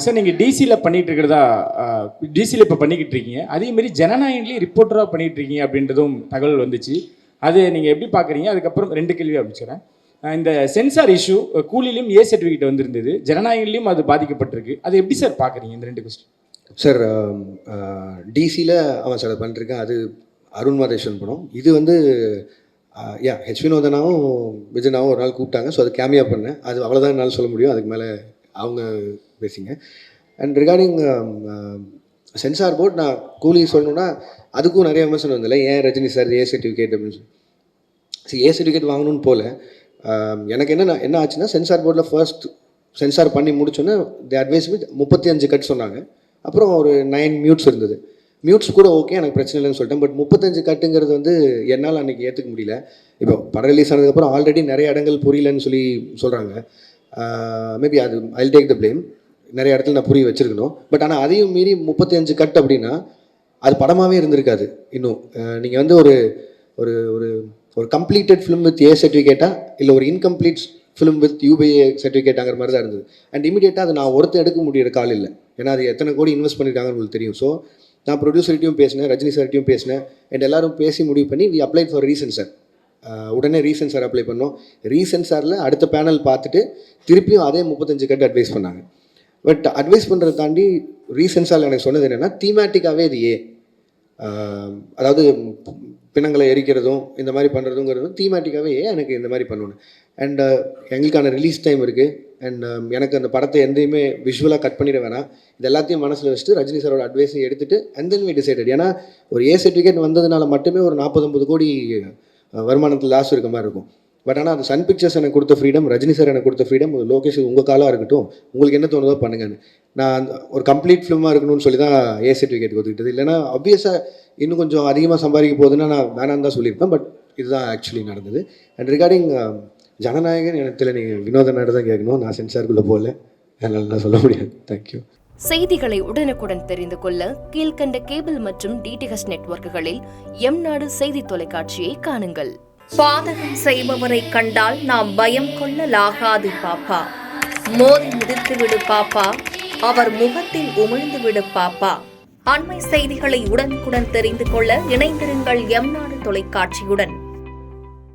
Sir நீங்கள் டிசியில் பண்ணிகிட்டு இருக்கிறதா டிசியில் இப்போ பண்ணிக்கிட்டு இருக்கீங்க, அதேமாரி ஜனநாயகன்லேயும் ரிப்போர்ட்டராக பண்ணிகிட்டு இருக்கீங்க அப்படின்றதும் தகவல் வந்துச்சு. அது நீங்கள் எப்படி பார்க்குறீங்க? அதுக்கப்புறம் 2 கேள்வி ஆரம்பிச்சுக்கிறேன். இந்த சென்சார் இஷ்யூ கூலிலையும் ஏ சர்டிஃபிகேட் வந்திருந்தது, ஜனநாயகன்லேயும் அது பாதிக்கப்பட்டிருக்கு. அது எப்படி சார் பார்க்குறீங்க இந்த 2 கொஸ்டின்? சார் டிசியில் அவன் சார் பண்ணிருக்கேன், அது அருண் மாதேஸ்வரன் படம். இது வந்து ஹெச் வினோதனாவும் விஜயனாவும் ஒரு நாள் கூப்பிட்டாங்க. ஸோ அது கேமியா பண்ணேன். அது அவ்வளோதான் என்னால் சொல்ல முடியும், அதுக்கு மேலே அவங்க பேசிங்க. அண்ட் ரிகார்டிங் சென்சார் போர்ட், நான் கூலி சொல்லணுன்னா அதுக்கும் நிறைய விமர்சனம் வந்தில்ல, ஏன் ரஜினி சார் ஏ சர்டிஃபிகேட் அப்படின்னு சொல்லி. சரி, ஏ சர்டிஃபிகேட் வாங்கணும்னு போல எனக்கு என்ன ஆச்சுன்னா, சென்சார் போர்டில் ஃபர்ஸ்ட் சென்சார் பண்ணி முடிச்சோன்னே தி அட்வைஸ் வித் 35 கட் சொன்னாங்க. அப்புறம் ஒரு 9 மியூட்ஸ் இருந்தது. மியூட்ஸ் கூட ஓகே, எனக்கு பிரச்சனை இல்லைன்னு சொல்லிட்டேன். பட் 35 கட்டுங்கிறது வந்து என்னால் அன்றைக்கி ஏற்றுக்க முடியல. இப்போ படம் ரிலீஸ் ஆனதுக்கப்புறம் ஆல்ரெடி நிறைய இடங்கள் புரியலன்னு சொல்கிறாங்க. மேபி அது ஐல் டேக் த ப்ளேம். நிறைய இடத்துல நான் புரிய வச்சுருக்கணும். பட் ஆனால் அதையும் மீறி 35 கட் அப்படின்னா அது படமாகவே இருந்திருக்காது. இன்னும் நீங்கள் வந்து ஒரு ஒரு ஒரு ஒரு கம்ப்ளீட்டட் ஃபிலிம் வித் ஏ சர்டிஃபிகேட்டா இல்லை ஒரு இன்கம்ப்ளீட் ஃபிலிம் வித் யூபிஏ சர்டிஃபிகேட்டாங்கிற மாதிரி தான் இருந்தது. அண்ட் இமீடியட்டாக அது நான் ஒருத்தர் எடுக்க முடியிற கால் இல்லை. ஏன்னா அது எத்தனை கோடி இன்வெஸ்ட் பண்ணியிருக்காங்கன்னு உங்களுக்கு தெரியும். ஸோ நான் ப்ரொடியூசர்கிட்டையும் பேசினேன், ரஜினி சார்கிட்டையும் பேசினேன். அண்ட் எல்லோரும் பேசி முடிவு பண்ணி வி அப்ளை ஃபார் ரீசென்சார். உடனே ரீசென்சார் அப்ளை பண்ணோம். ரீசென்சாரில் அடுத்த பேனல் பார்த்துட்டு திருப்பியும் அதே 35 கட்டு அட்வைஸ் பண்ணாங்க. பட் அட்வைஸ் பண்ணுறதை தாண்டி ரீசென்சாரில் எனக்கு சொன்னது என்னென்னா, தீமேட்டிக்காகவே இது அதாவது பிணங்களை எரிக்கிறதும் இந்த மாதிரி பண்ணுறதுங்கிறதும் தீமேட்டிக்காகவே எனக்கு இந்த மாதிரி பண்ணணும். அண்ட் எங்களுக்கான ரிலீஸ் டைம் இருக்குது. அண்ட் எனக்கு அந்த படத்தை எந்தையுமே விஷுவலாக கட் பண்ணிட வேணாம். இது எல்லாத்தையும் மனசில் வச்சுட்டு ரஜினி சாரோட அட்வைஸை எடுத்துகிட்டு அண்ட் தென் வி டிசைடட். ஏன்னா ஒரு ஏ சர்டிஃபிகேட் வந்ததுனால மட்டுமே ஒரு 40-50 கோடி வருமானத்தில் லாஸ் இருக்க மாதிரி இருக்கும். பட் ஆனால் அது சன் பிக்சர்ஸ் எனக்கு கொடுத்த ஃப்ரீடம், ரஜினி சார் எனக்கு கொடுத்த ஃப்ரீடம், லோகேஷ் உங்கள் காலாக இருக்கட்டும், உங்களுக்கு என்ன தோணுதோ பண்ணுங்கன்னு. நான் ஒரு கம்ப்ளீட் ஃபிலிமாக இருக்கணும்னு சொல்லி தான் ஏ சர்டிஃபிகேட் கொடுத்துக்கிட்டது. இல்லைனா ஆப்வியஸாக இன்னும் கொஞ்சம் அதிகமாக சம்பாதிக்க போகுதுன்னா நான் வேணான்னு தான் சொல்லியிருப்பேன். பட் இதுதான் ஆக்சுவலி நடந்தது. அண்ட் ரிகார்டிங் ஜனநாயகன் எனக்கு நீங்கள் வினோதனாக தான் கேட்கணும், நான் சென்சாருக்குள்ளே போகல, அதனால் நான் சொல்ல முடியாது. தேங்க்யூ. செய்திகளை உடனுக்குடன் தெரிந்து கொள்ள கீழ்கண்ட கேபிள் மற்றும் டிடிஹெச் நெட்வொர்க்குகளில் எம்நாடு செய்தி தொலைக்காட்சியை காணுங்கள். பாதகம் செய்பவரை கண்டால் நாம் பயம் கொள்ளலாகாது பாப்பா. மோதி மிதித்து விடு பாப்பா, அவர் முகத்தில் உமிழ்ந்து விடு பாப்பா. அண்மை செய்திகளை உடனுக்குடன் தெரிந்து கொள்ள இணைந்திருங்கள் எம்நாடு தொலைக்காட்சியுடன்.